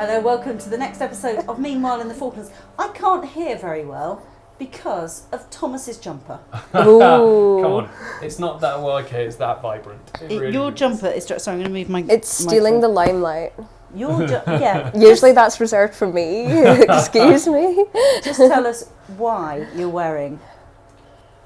Hello, welcome to the next episode of Meanwhile in the Falklands. I can't hear very well because of Thomas's jumper. Ooh. Come on, it's not that well, okay, it's that vibrant. Really your is. jumper is... Sorry, I'm going to move my... It's stealing the limelight. Yeah. Usually that's reserved for me. Excuse me. Just tell us why you're wearing...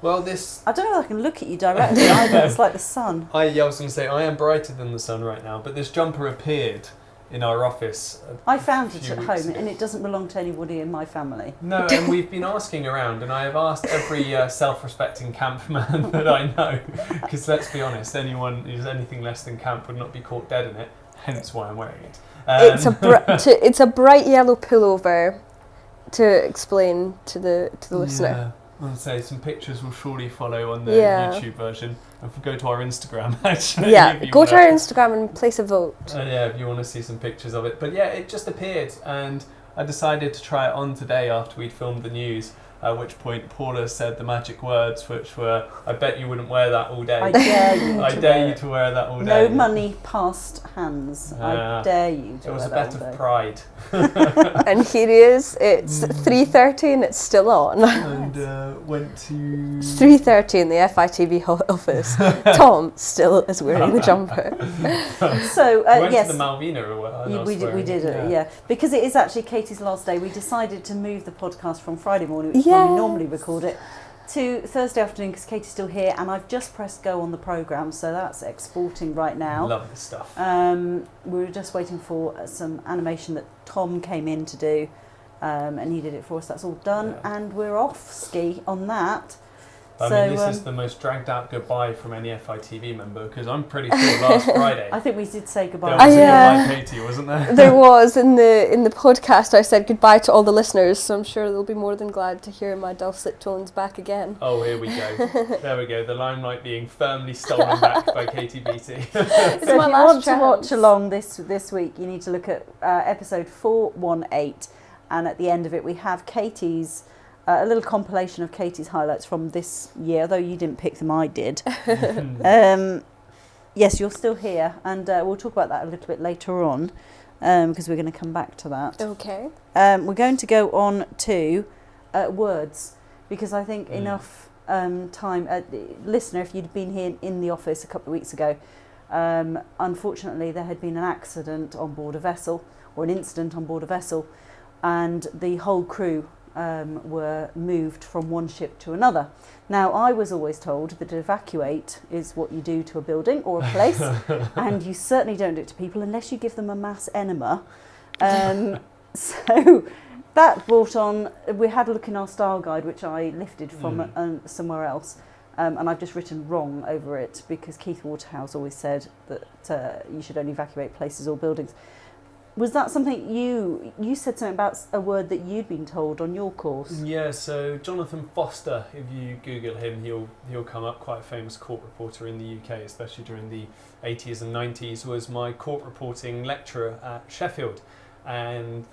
Well, this... I don't know if I can look at you directly either. It's like the sun. I was going to say, I am brighter than the sun right now, but this jumper appeared in our office. I found it at home, and it doesn't belong to anybody in my family. No, and we've been asking around, and I have asked every self-respecting campman that I know, because let's be honest, anyone who's anything less than camp would not be caught dead in it, hence why I'm wearing it. It's a bright yellow pullover, to explain to the listener. Yeah. I'll say some pictures will surely follow on the YouTube version. If we go to our Instagram, actually. Yeah, go to our Instagram and place a vote. Yeah, if you want to see some pictures of it. But yeah, it just appeared, and I decided to try it on today after we'd filmed the news. At which point Paula said the magic words, which were, "I bet you wouldn't wear that all day." I dare you. I dare you to wear that all day. No money past hands. I dare you to It was wear a that bet all of day. pride. And here he is. It's 3:30 and it's still on. And went to 3:30 in the FITV office. Tom still is wearing the jumper. So we went yes, to the Malvina or what? we did it. Yeah, because it is actually Caiti's last day. We decided to move the podcast from Friday morning, which is when we normally record it, to Thursday afternoon because Caiti's still here, and I've just pressed go on the programme, so that's exporting right now. Love this stuff. We were just waiting for some animation that Tom came in to do, and he did it for us. That's all done, and we're off ski on that. I mean, this is the most dragged out goodbye from any FITV member, because I'm pretty sure last Friday. I think we did say goodbye. There was a goodbye Caiti, wasn't there? There was in the podcast. I said goodbye to all the listeners, so I'm sure they'll be more than glad to hear my dulcet tones back again. Oh, here we go. There we go. The limelight being firmly stolen back by Caiti BT. It's So my if you last want chance. to watch along this week, you need to look at episode 418, and at the end of it we have Caiti's a little compilation of Caiti's highlights from this year, though you didn't pick them, I did. Yes, you're still here, and we'll talk about that a little bit later on, because we're going to come back to that. Okay. We're going to go on to words, because I think enough time... listener, if you'd been here in the office a couple of weeks ago, unfortunately there had been an accident on board a vessel, or an incident on board a vessel, and the whole crew were moved from one ship to another. Now, I was always told that to evacuate is what you do to a building or a place, and you certainly don't do it to people unless you give them a mass enema. So that brought on, we had a look in our style guide, which I lifted from somewhere else, and I've just written wrong over it because Keith Waterhouse always said that you should only evacuate places or buildings. Was that something you said something about a word that you'd been told on your course? Yeah, so Jonathan Foster, if you Google him, he'll come up, quite a famous court reporter in the UK, especially during the 80s and 90s, was my court reporting lecturer at Sheffield. And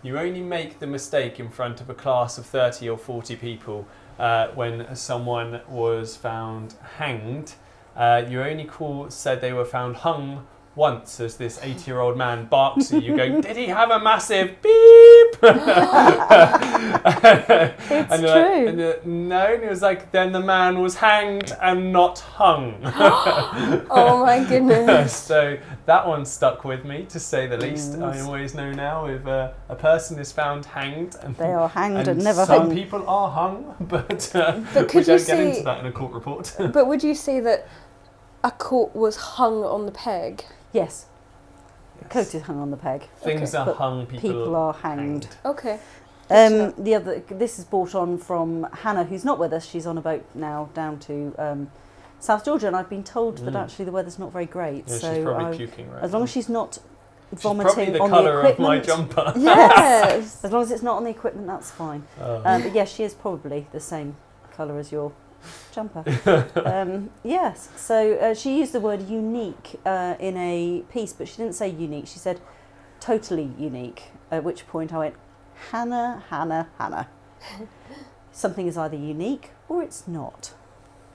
you only make the mistake in front of a class of 30 or 40 people when someone was found hanged. You only said they were found hung once as this 80-year-old man barks at you going, "Did he have a massive beep?" It's true. No, and it was like, then the man was hanged and not hung. Oh my goodness. So that one stuck with me, to say the least. I always know now if a person is found hanged. And they are hanged and never some hung. people are hung, but could we you don't say, get into that in a court report. But would you say that a coat was hung on the peg? Yes. The coat is hung on the peg. Things are But hung, people are hanged. Okay. This is brought on from Hannah, who's not with us. She's on a boat now down to South Georgia, and I've been told that actually the weather's not very great. Yeah, so she's probably puking right as long now. as she's not She's vomiting probably the on colour the of my equipment. jumper. Yes. As long as it's not on the equipment, that's fine. Oh. But yes, she is probably the same colour as your jumper. Yes, so she used the word unique in a piece, but she didn't say unique, she said totally unique, at which point I went, Hannah. Something is either unique or it's not.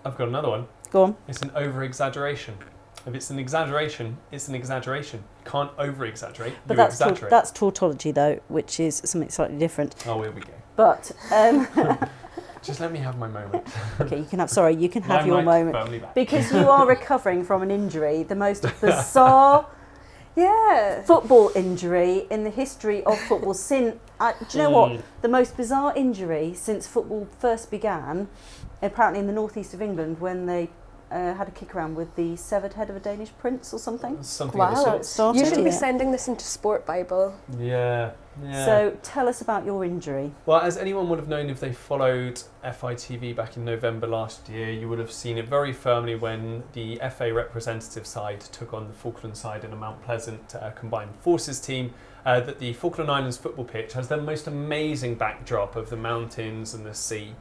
I've got another one. Go on. It's an over-exaggeration. If it's an exaggeration, it's an exaggeration. can't over-exaggerate. But You that's exaggerate. that's tautology, though, which is something slightly different. Oh, here we go. But Just let me have my moment. okay, you can have. Sorry, you can have My your mic moment firmly back. because you are recovering from an injury, the most bizarre football injury in the history of football. Do you know what? The most bizarre injury since football first began, apparently in the northeast of England, when they had a kick around with the severed head of a Danish prince or something. Something Wow. of the sort. Started, You should be yeah. sending this into Sport Bible. Yeah. So tell us about your injury. Well, as anyone would have known if they followed FITV back in November last year, you would have seen it very firmly when the FA representative side took on the Falkland side in a Mount Pleasant combined forces team, that the Falkland Islands football pitch has the most amazing backdrop of the mountains and the sea.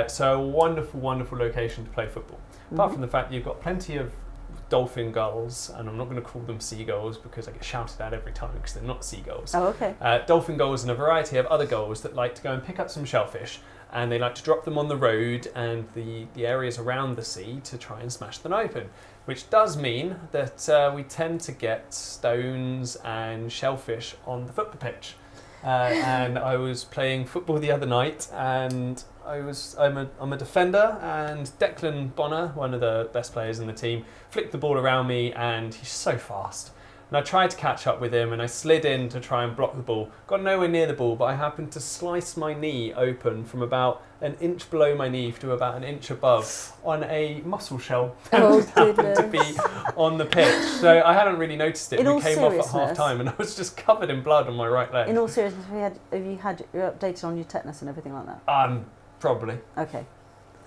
So a wonderful, wonderful location to play football. Apart from the fact that you've got plenty of dolphin gulls, and I'm not going to call them seagulls because I get shouted at every time because they're not seagulls. Oh, okay. Dolphin gulls and a variety of other gulls that like to go and pick up some shellfish, and they like to drop them on the road and the areas around the sea to try and smash them open, which does mean that we tend to get stones and shellfish on the football pitch. And I was playing football the other night, and I'm a defender, and Declan Bonner, one of the best players in the team, flicked the ball around me, and he's so fast. And I tried to catch up with him, and I slid in to try and block the ball. Got nowhere near the ball, but I happened to slice my knee open from about an inch below my knee to about an inch above on a mussel shell that happened to be on the pitch. So I hadn't really noticed it. We came off at half time, and I was just covered in blood on my right leg. In all seriousness, have you updated on your tetanus and everything like that? Probably. Okay.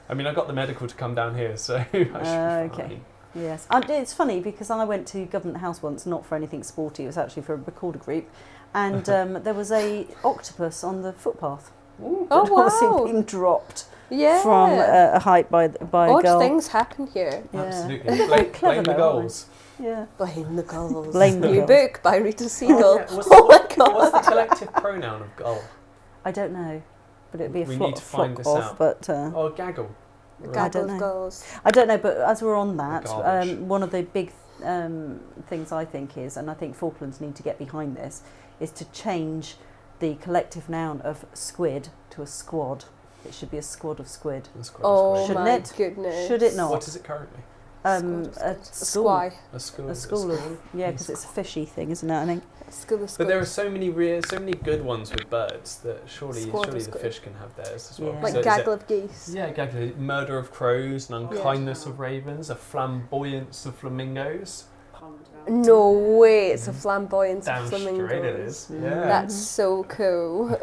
I mean, I got the medical to come down here, so I should be Okay. fine. Yes. It's funny because I went to Government House once, not for anything sporty, it was actually for a recorder group, and there was a octopus on the footpath. Oh, Obviously wow. being dropped Yeah. from a height by a Odd girl. things happen here. Yeah. Absolutely. Quite clever Blame the though, aren't goals. Yeah. Blame the gulls. Blame the New gulls. book by Rita Siegel. Yeah, Oh my god. What's the collective pronoun of gull? I don't know, but it'd be a We flock, need to find flock this of. out. But Oh, gaggle. A Right. gaggle know. of gulls. I don't know. But as we're on that, Garbage. one of the big things I think is, and I think Falklands need to get behind this, is to change the collective noun of squid to a squad. It should be a squad of squid. That's quite Oh Shouldn't my it? goodness. Should it not? What is it currently? A A school. squy. A school. A school of, yeah, because it's a fishy thing, isn't it? I think. A school of But there are squid. so many good ones with birds that surely Squad of the squid. fish can have theirs as well. Yeah. Like So is gaggle it- of geese. Yeah, gaggle. Murder of crows, an unkindness of ravens, a flamboyance of flamingos. No way, it's a flamboyance Damn of straight flamingos. it is. Yeah. That's so cool.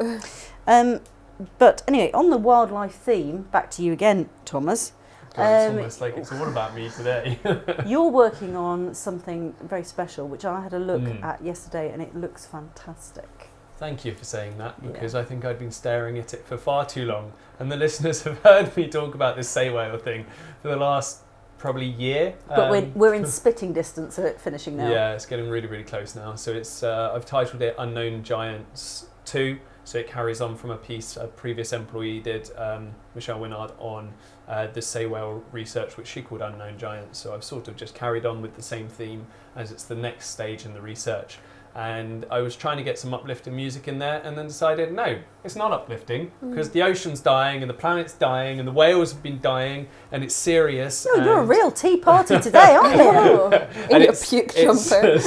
But anyway, on the wildlife theme, back to you again, Thomas. God, it's almost like it's all about me today. You're working on something very special, which I had a look Mm. at yesterday, and it looks fantastic. Thank you for saying that, Yeah. because I think I'd been staring at it for far too long, and the listeners have heard me talk about this say whale thing for the last probably year. But we're in spitting distance of it finishing now. Yeah, it's getting really, really close now. So it's I've titled it Unknown Giants 2. So it carries on from a piece a previous employee did, Michelle Winard, on the say whale research, which she called Unknown Giants. So I've sort of just carried on with the same theme as it's the next stage in the research. And I was trying to get some uplifting music in there, and then decided, no, it's not uplifting, because the ocean's dying, and the planet's dying, and the whales have been dying, and it's serious. Oh, you're a and- real tea party today, aren't you? Oh, in And your puke jumper.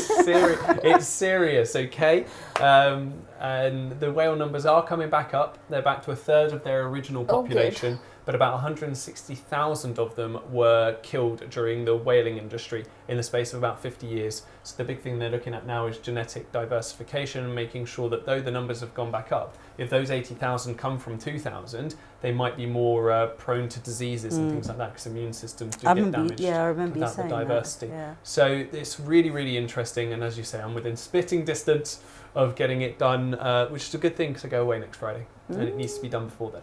It's serious, okay? And the whale numbers are coming back up. They're back to a third of their original Oh, good. population, but about 160,000 of them were killed during the whaling industry in the space of about 50 years. So the big thing they're looking at now is genetic diversification and making sure that though the numbers have gone back up, if those 80,000 come from 2,000, they might be more prone to diseases and things like that, because immune systems do I get remember, damaged. I remember you without the saying diversity. that. Yeah. So it's really, really interesting, and as you say, I'm within spitting distance of getting it done, which is a good thing because I go away next Friday, and it needs to be done before then.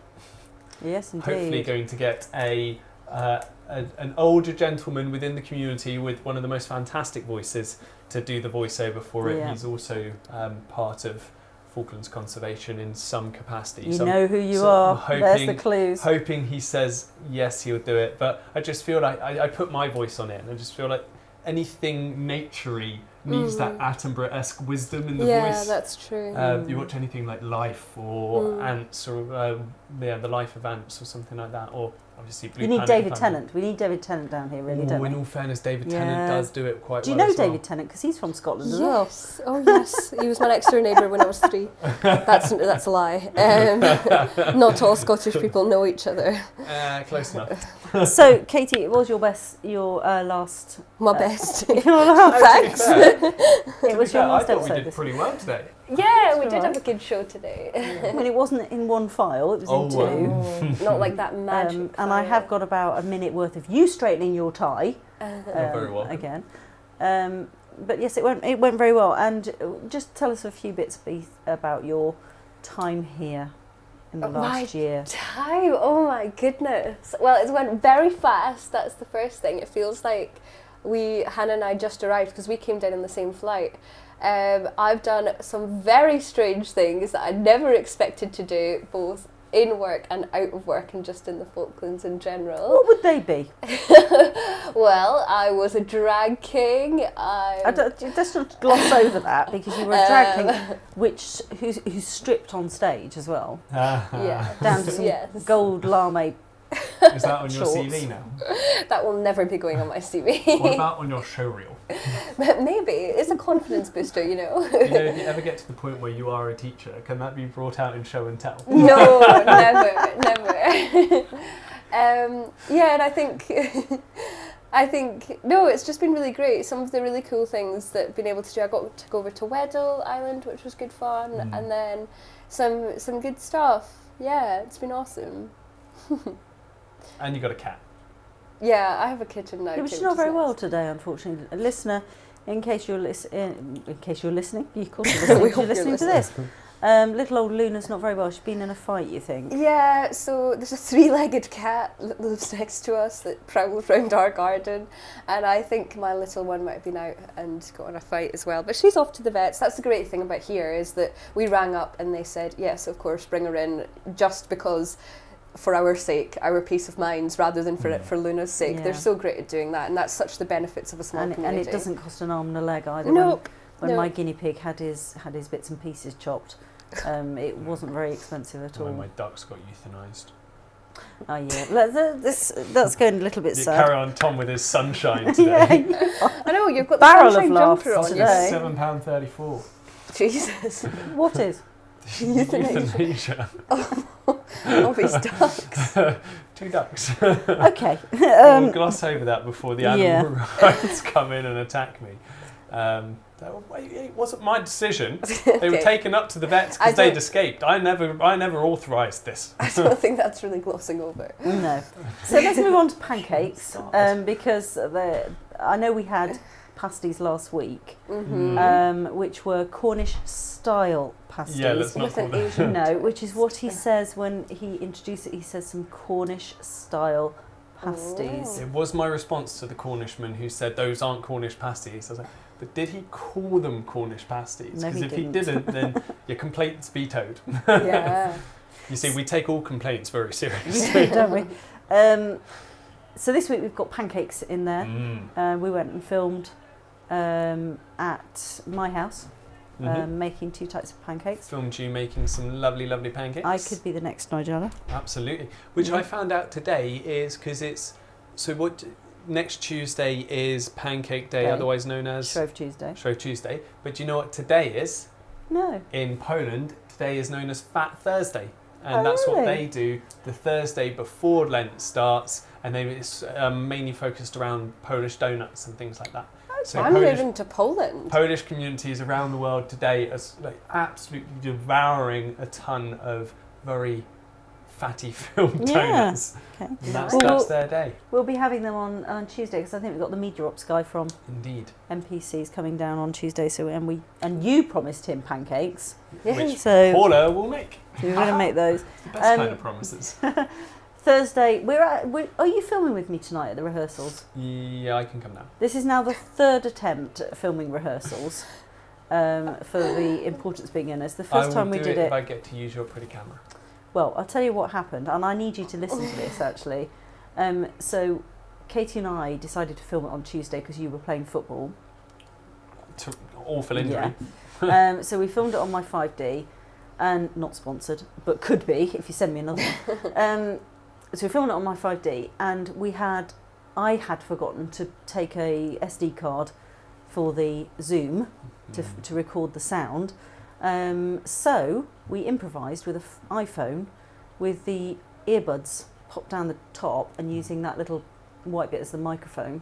Yes, indeed. Hopefully going to get an older gentleman within the community with one of the most fantastic voices to do the voiceover for it. Yeah. He's also part of Falklands Conservation in some capacity. You So know who you so are. I'm There's the clues. hoping he says yes, he'll do it. But I just feel like I put my voice on it, and I just feel like anything naturey needs that Attenborough-esque wisdom in the voice. Yeah, that's true. You watch anything like Life or Ants or The Life of Ants or something like that, or obviously Blue You need Planet David Family. Tennant. We need David Tennant down here, really, don't we? In all fairness, David Tennant does do it quite well. Do you know as well. David Tennant? Because he's from Scotland as well. Yes. Oh, yes. He was my next door neighbour when I was 3. That's a lie. Not all Scottish people know each other. Close enough. So, Caiti, it was your last... My best. your last, Thanks. it was your last I thought episode. we did pretty well today. Yeah, we That's did all have a good show today. When it wasn't in one file, it was in 2. Not like that magic. And I have got about a minute worth of you straightening your tie. You're very welcome. Again. But yes, it went very well. And just tell us a few bits about your time here in the last year. Time? Oh my goodness. Well, it went very fast. That's the first thing. It feels like Hannah and I just arrived because we came down on the same flight. I've done some very strange things that I never expected to do, both in work and out of work and just in the Falklands in general. What would they be? Well, I was a drag king. Let's not gloss over that, because you were a drag king who's stripped on stage as well. Yeah. Down to some gold lame. Is that on your Shorts. CV now? That will never be going on my CV. What about on your showreel? Maybe. It's a confidence booster, You know, if you ever get to the point where you are a teacher, can that be brought out in show and tell? No, never. Yeah, and I think no, it's just been really great. Some of the really cool things that I've been able to do. I got to go over to Weddell Island, which was good fun, and then some good stuff. Yeah, it's been awesome. And you got a cat. Yeah, I have a kitten now. Yeah, but she's not very well today, unfortunately. A listener, in case you're listening, of course you're listening to this. Little old Luna's not very well. She's been in a fight, you think? Yeah, so there's a 3-legged cat that lives next to us that prowls around our garden, and I think my little one might have been out and got in a fight as well. But she's off to the vets. That's the great thing about here, is that we rang up and they said, yes, of course, bring her in, just because for our sake, our peace of minds, rather than for Luna's sake. Yeah. They're so great at doing that, and that's such the benefits of a small community. And it doesn't cost an arm and a leg either. Nope. When my guinea pig had his bits and pieces chopped, it wasn't very expensive at all. When my ducks got euthanised. Oh yeah, that's going a little bit sad. Carry on, Tom, with his sunshine today. I know, you've got Barrel the of sunshine laughs jumper on. today. £7.34. Jesus. What is? Euthanasia. All these ducks. 2 ducks. Okay. We'll gloss over that before the animal rights come in and attack me. It wasn't my decision. They were taken up to the vets because they'd escaped. I never authorised this. I don't think that's really glossing over. No. So let's move on to pancakes, because I know we had pasties last week, which were Cornish style pasties. Yeah, let's not call them. No, which is what he says when he introduced it. He says some Cornish style pasties. It was my response to the Cornishman who said those aren't Cornish pasties. I was like, but did he call them Cornish pasties? No, Because if didn't. he didn't, then your complaint's vetoed. Yeah. You see, we take all complaints very seriously. Don't we? So this week we've got pancakes in there. We went and filmed at my house, making 2 types of pancakes. Filmed you making some lovely, lovely pancakes. I could be the next Nigella. Absolutely. Which I found out today is because it's... So what... Next Tuesday is Pancake Day, otherwise known as... Shrove Tuesday. Shrove Tuesday. But do you know what today is? No. In Poland, today is known as Fat Thursday. And that's what they do the Thursday before Lent starts. And it's mainly focused around Polish donuts and things like that. So I'm moving to Poland. Polish communities around the world today are absolutely devouring a ton of very fatty filled donuts. Okay. And that's their day. We'll be having them on Tuesday, because I think we've got the Media Ops guy from Indeed. MPC's coming down on Tuesday. So and you promised him pancakes. Which So Paula will make. we're going to make those. It's the best kind of promises. Thursday, are you filming with me tonight at the rehearsals? Yeah, I can come now. This is now the 3rd attempt at filming rehearsals, for the Importance Being Earnest. The first time we did it, if I get to use your pretty camera. well, I'll tell you what happened, and I need you to listen to this actually. So Caiti and I decided to film it on Tuesday because you were playing football. awful injury. Yeah. So we filmed it on my 5D, and not sponsored, but could be if you send me another one. So we filmed it on my 5D, and I had forgotten to take a SD card for the Zoom to record the sound. So we improvised with an iPhone with the earbuds popped down the top and using that little white bit as the microphone.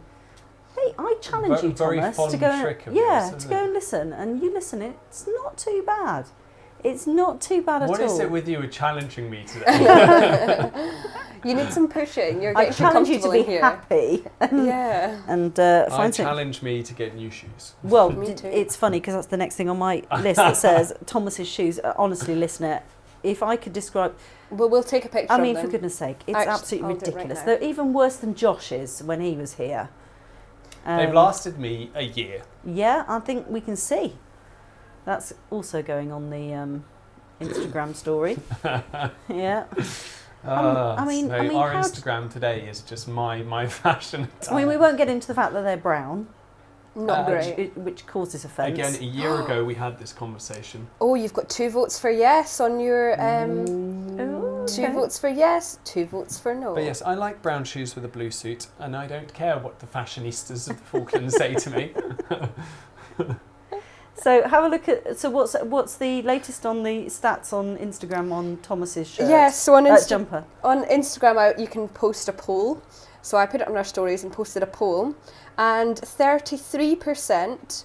Hey, I challenge you, Thomas, to go and listen, and you listen. It's not too bad. It's not too bad at all. What is it with you with challenging me today? You need some pushing. You're I getting challenge you to be here. happy. Yeah. And I challenge me to get new shoes. Well, Me too. it's funny because that's the next thing on my list that says Thomas's shoes. Honestly, listener, if I could describe... Well, we'll take a picture I mean, of them. for goodness sake, it's Actually, absolutely I'll do it right ridiculous. now. They're even worse than Josh's when he was here. They've lasted me a year. Yeah, I think we can see. That's also going on the Instagram story. Yeah. Our how Instagram today is just my fashion. I mean, we won't get into the fact that they're brown, Not great. which causes offence. Again, a year ago we had this conversation. Oh, you've got 2 votes for yes on your... Oh, 2 votes for yes, 2 votes for no. But yes, I like brown shoes with a blue suit, and I don't care what the fashionistas of the Falklands say to me. So have a look at. So what's the latest on the stats on Instagram on Thomas's shirt? Yes, so on jumper. On Instagram, you can post a poll. So I put it on our stories and posted a poll, and 33%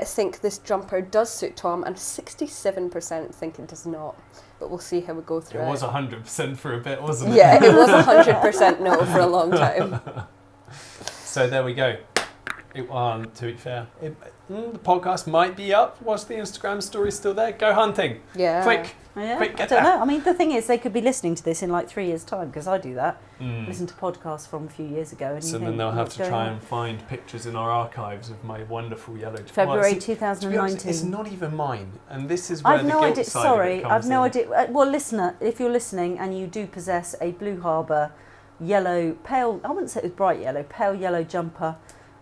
think this jumper does suit Tom, and 67% think it does not. But we'll see how we go through it. It was 100% for a bit, wasn't it? Yeah, it was 100% no for a long time. So there we go. To be fair, the podcast might be up. Watch the Instagram story still there. Go hunting. Yeah. Quick. Yeah, Quick, I get don't that. know. I mean, the thing is, they could be listening to this in like 3 years' time, because I do that. Mm. Listen to podcasts from a few years ago. And So you then think, they'll have what's to going try on? and find pictures in our archives of my wonderful yellow. February to be honest, 2019. it's not even mine, and this is where I've the no guilt idea. side Sorry, of it comes I've no in. idea. Well, listener, if you're listening and you do possess a Blue Harbour yellow, pale, I wouldn't say it was bright yellow, pale yellow jumper.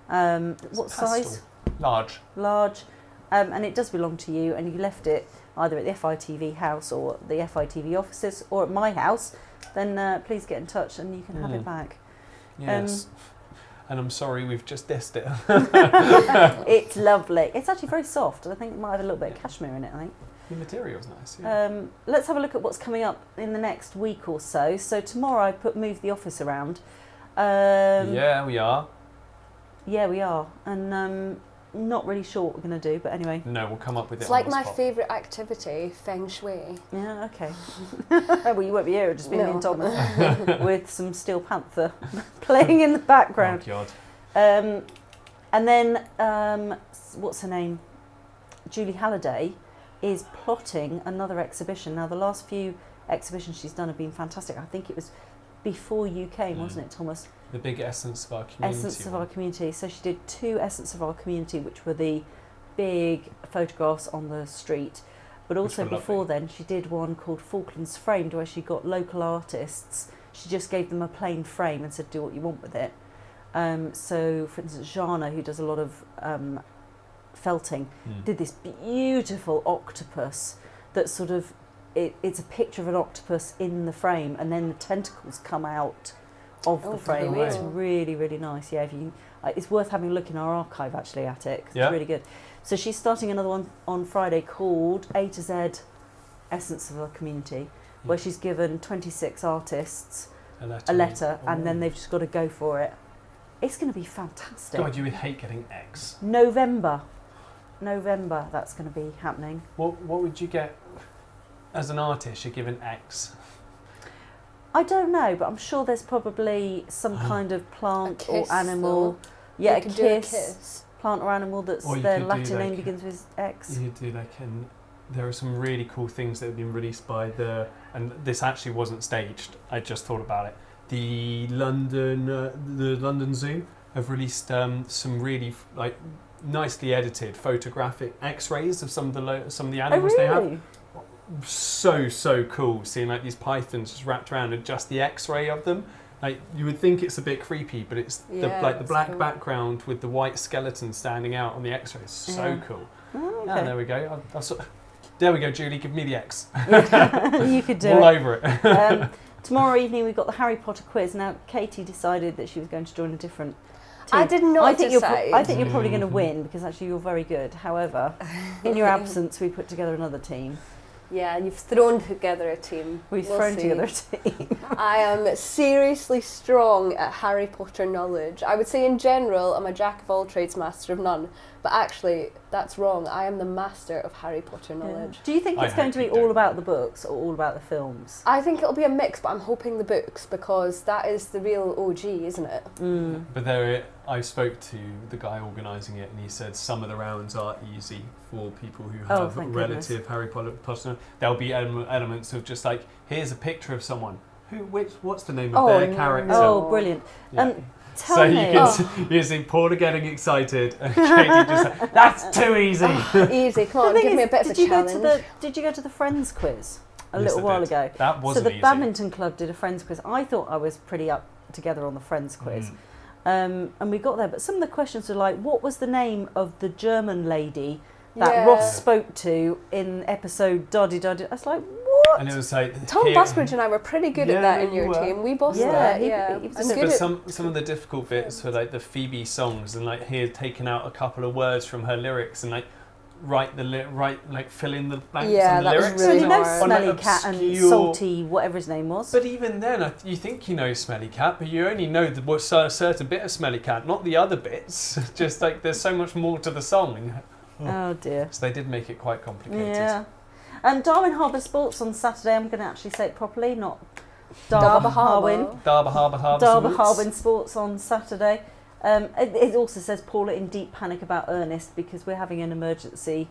What size? Large. Large. And it does belong to you, and you left it either at the FITV house or the FITV offices or at my house, then please get in touch and you can have it back. Yes. And I'm sorry, we've just dissed it. It's lovely. It's actually very soft. I think it might have a little bit of cashmere in it, I think. The material's nice, yeah. Let's have a look at what's coming up in the next week or so. So tomorrow I move the office around. Yeah, we are. Yeah, we are. And not really sure what we're going to do, but anyway. No, we'll come up with it It's on like the my spot. favourite activity, Feng Shui. Yeah, okay. Well, you won't be here, it'll just be me and Thomas with some Steel Panther playing in the background. Oh, God. And then, what's her name? Julie Halliday is plotting another exhibition. Now, the last few exhibitions she's done have been fantastic. I think it was before you came, wasn't it, Thomas? The big essence of our community. Essence of Our Community. So she did 2 Essence of Our Community, which were the big photographs on the street. But also before then, she did one called Falklands Framed, where she got local artists. She just gave them a plain frame and said, do what you want with it. So, for instance, Jana, who does a lot of felting, did this beautiful octopus that sort of, it's a picture of an octopus in the frame, and then the tentacles come out of the frame. cool. It's really, really nice. Yeah, it's worth having a look in our archive actually at it, 'cause Yeah. it's really good. So she's starting another one on Friday called A to Z Essence of Our Community, where she's given 26 artists a letter, and then they've just got to go for it. It's going to be fantastic. God, you would hate getting X. November, that's going to be happening. What would you get as an artist? You're given X. I don't know, but I'm sure there's probably some kind of plant or animal. Though. Yeah, You could do a kiss. Plant or animal that's Or you their could do Latin name like- begins with X. You do there are some really cool things that have been released by and this actually wasn't staged. I just thought about it. The London Zoo have released some really nicely edited photographic X-rays of some of the animals they have. So cool, seeing like these pythons just wrapped around and just the X-ray of them. Like, you would think it's a bit creepy, but it's the it's black cool. background with the white skeleton standing out on the X-rays. So cool. Oh, okay. Yeah, there we go. There we go, Julie. Give me the X. You could do All it. over it. Tomorrow evening we've got the Harry Potter quiz. Now, Caiti decided that she was going to join a different team. I did not I think decide. I think you're probably going to win because actually you're very good. However, in your absence, we put together another team. Yeah, you've thrown together a team. We've We'll thrown see. together a team. I am seriously strong at Harry Potter knowledge. I would say in general I'm a jack of all trades, master of none. But actually, that's wrong. I am the master of Harry Potter knowledge. Do you think I it's going hope to be you all don't. about the books or all about the films? I think it'll be a mix, but I'm hoping the books because that is the real OG, isn't it? But I spoke to the guy organising it, and he said some of the rounds are easy for people who Oh, have thank relative Harry Potter. There'll be elements of just like, here's a picture of someone. What's the name of their character? Oh, brilliant. Yeah. Tell So me. you can see Paula getting excited, and Caiti just like, that's too easy. Easy, come on, The thing give me a is, bit of a challenge. Did you go to the Friends quiz a Yes, little I while did. ago? That So wasn't the easy. badminton club did a Friends quiz. I thought I was pretty up together on the Friends quiz. And we got there, but some of the questions were like, what was the name of the German lady that Yeah. Ross spoke to in episode Doddy? I was like, what? And it was like Tom here- Busbridge and I were pretty good at Yeah, that in you your were. team. We bossed Yeah, that, he- yeah. he was I'm good good But at some of the difficult bits were like the Phoebe songs, and like he had taken out a couple of words from her lyrics and like fill in the blanks Yeah, on the that was lyrics. So really you know hard. On, like, Smelly Cat and obscure- Salty, whatever his name was. But even then, you think you know Smelly Cat, but you only know a certain bit of Smelly Cat, not the other bits. Just like there's so much more to the song. Oh dear. So they did make it quite complicated. Yeah. Darwin Harbour Sports on Saturday. I'm going to actually say it properly, not Darber Harwin. Darber Harbour Darber Sports. Harwin Sports on Saturday. It also says Paula in deep panic about Ernest because we're having an emergency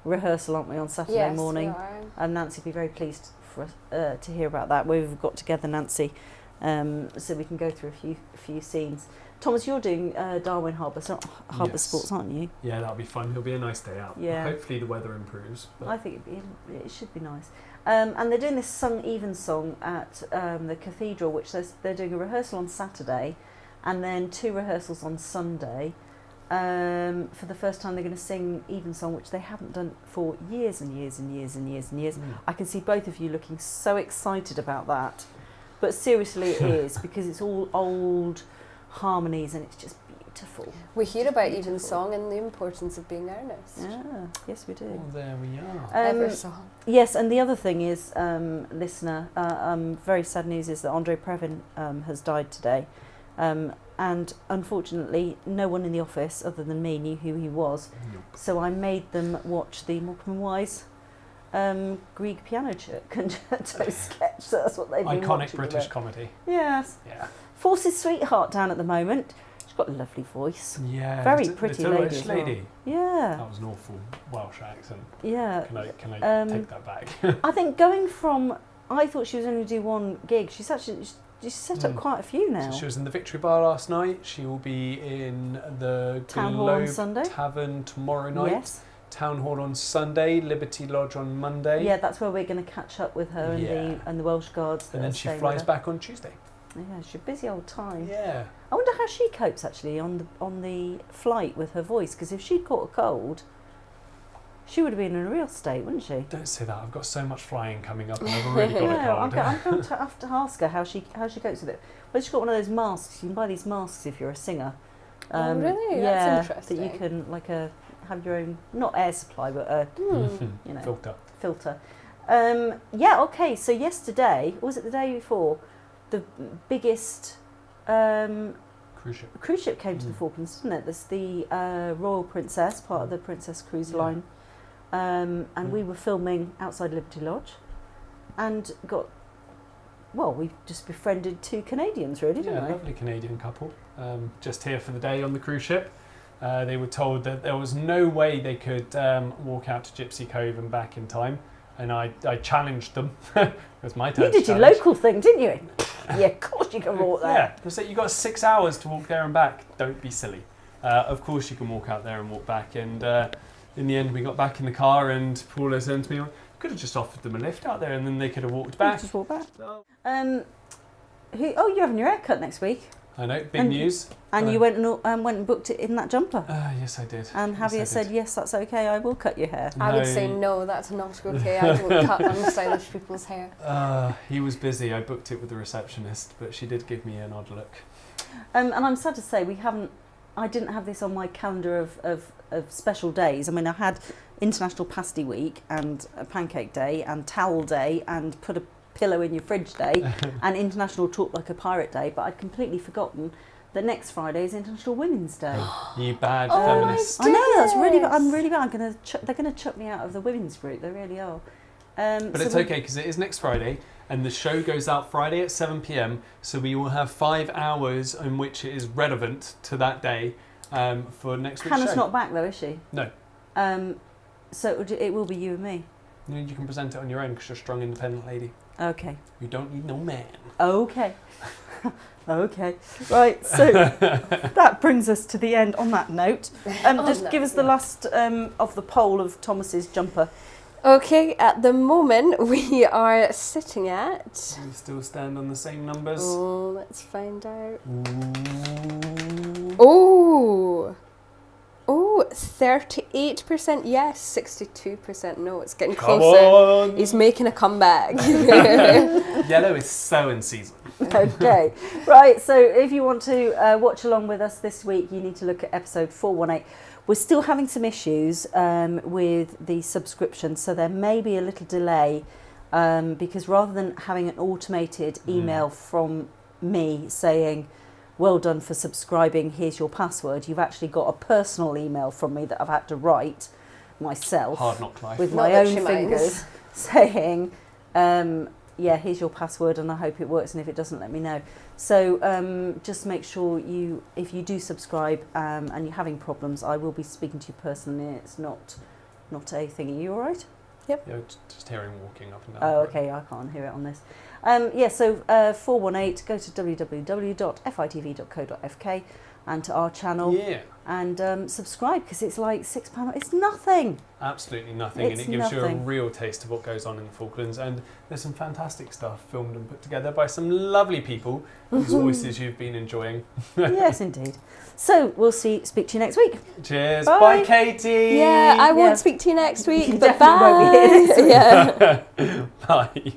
rehearsal, aren't we, on Saturday Yes, morning? we are. And Nancy will be very pleased for us, to hear about that. We've got together, Nancy, so we can go through a few scenes. Thomas, you're doing Darwin Harbour Yes. Sports, aren't you? Yeah, that'll be fun. It'll be a nice day out. Yeah. Hopefully the weather improves. But I think it should be nice. And they're doing this Sung Even song at the cathedral, which they're doing a rehearsal on Saturday and then 2 rehearsals on Sunday. For the first time they're going to sing Even Song, which they haven't done for years and years and years and years and years. I can see both of you looking so excited about that. But seriously it is, because it's all old harmonies and it's just beautiful. We hear about Beautiful. Even Song and the importance of being earnest. Yeah, yes we do. Oh, there we are. Ever song. Yes, and the other thing is, listener, very sad news is that Andre Previn has died today. And unfortunately, no one in the office other than me knew who he was. Nope. So I made them watch the Morecambe and Wise Grieg piano concerto sketch. So that's what they've been Iconic watching British today. comedy. Yes. Yeah. Force's sweetheart down at the moment. She's got a lovely voice. Yeah. Very the pretty Little lady Welsh as well. lady. Yeah. That was an awful Welsh accent. Yeah. Can I take that back? I think going from, I thought she was only going to do one gig. She's set up quite a few now. So she was in the Victory Bar last night. She will be in the Town Hall on Globe Sunday. Tavern tomorrow night. Yes. Town Hall on Sunday. Liberty Lodge on Monday. Yeah, that's where we're going to catch up with her and the Welsh Guards. that And then are she staying flies with her. back on Tuesday. Yeah, she's a busy old time. Yeah. I wonder how she copes actually on the flight with her voice, because if she'd caught a cold, she would have been in a real state, wouldn't she? Don't say that. I've got so much flying coming up, and I've already got Yeah, a cold. I'm going to have to ask her how she copes with it. Well, she's got one of those masks. You can buy these masks if you're a singer. Oh, really? Yeah, That's that you interesting. can have your own, not air supply, but a you know, Filter. Yeah. Okay. So yesterday, or was it the day before, the biggest Cruise ship. came to the Falklands, didn't it? There's the Royal Princess, part of the Princess Cruise Line, and we were filming outside Liberty Lodge, and we just befriended 2 Canadians, really, didn't Yeah, we? lovely Canadian couple. Just here for the day on the cruise ship. They were told that there was no way they could walk out to Gypsy Cove and back in time, and I challenged them. It was my turn. You did to your challenge. local thing, didn't you? Yeah, of course you can walk there. Yeah, so you got 6 hours to walk there and back. Don't be silly. Of course you can walk out there and walk back. And in the end, we got back in the car, and Paula said to me, "Could have just offered them a lift out there, and then they could have walked back." Just walk back. So, Oh, you're having your hair cut next week. I know, big news. And you went and booked it in that jumper. Yes, I did. And Javier said, yes, that's okay, I will cut your hair. I would say no, that's not okay. I don't cut unstylish people's hair. He was busy. I booked it with the receptionist, but she did give me an odd look. And I'm sad to say I didn't have this on my calendar of special days. I mean, I had International Pasty Week and a Pancake Day and Towel Day and Put a Pillow in Your Fridge Day and International Talk Like a Pirate Day, but I'd completely forgotten that next Friday is International Women's Day. You bad feminist. I know, that's really bad. I'm really bad. They're going to chuck me out of the women's group. They really are. But it's okay because it is next Friday and the show goes out Friday at 7 p.m. So we will have 5 hours in which it is relevant to that day for next week's Hannah's show. not back though, is she? No. So it will be you and me. No, you can present it on your own because you're a strong, independent lady. Okay. You don't need no man. Okay. Okay. Right, so that brings us to the end on that note. Give us the last of the poll of Thomas's jumper. Okay, at the moment we are sitting at... We still stand on the same numbers. Oh, let's find out. Ooh. Oh, 38% yes, 62% no. It's getting Come closer. on. He's making a comeback. Yellow is so in season. Okay, right, so if you want to watch along with us this week, you need to look at episode 418. We're still having some issues with the subscription, so there may be a little delay because rather than having an automated email from me saying, well done for subscribing, here's your password, you've actually got a personal email from me that I've had to write myself. Hard knock life. With Not my that own she fingers saying, yeah, here's your password and I hope it works, and if it doesn't, let me know. So just make sure if you do subscribe and you're having problems, I will be speaking to you personally. It's not a thing. Are you all right? Yep. Yeah, just hearing walking up and down. Oh, okay, I can't hear it on this. So 418, go to www.fitv.co.uk and to our channel and subscribe because it's like £6. It's nothing. Absolutely nothing, and it gives you a real taste of what goes on in the Falklands. And there's some fantastic stuff filmed and put together by some lovely people whose voices you've been enjoying. Yes, indeed. So we'll speak to you next week. Cheers. Bye, Caiti. Yeah, I won't speak to you next week, You but definitely bye. won't be here next week. Bye.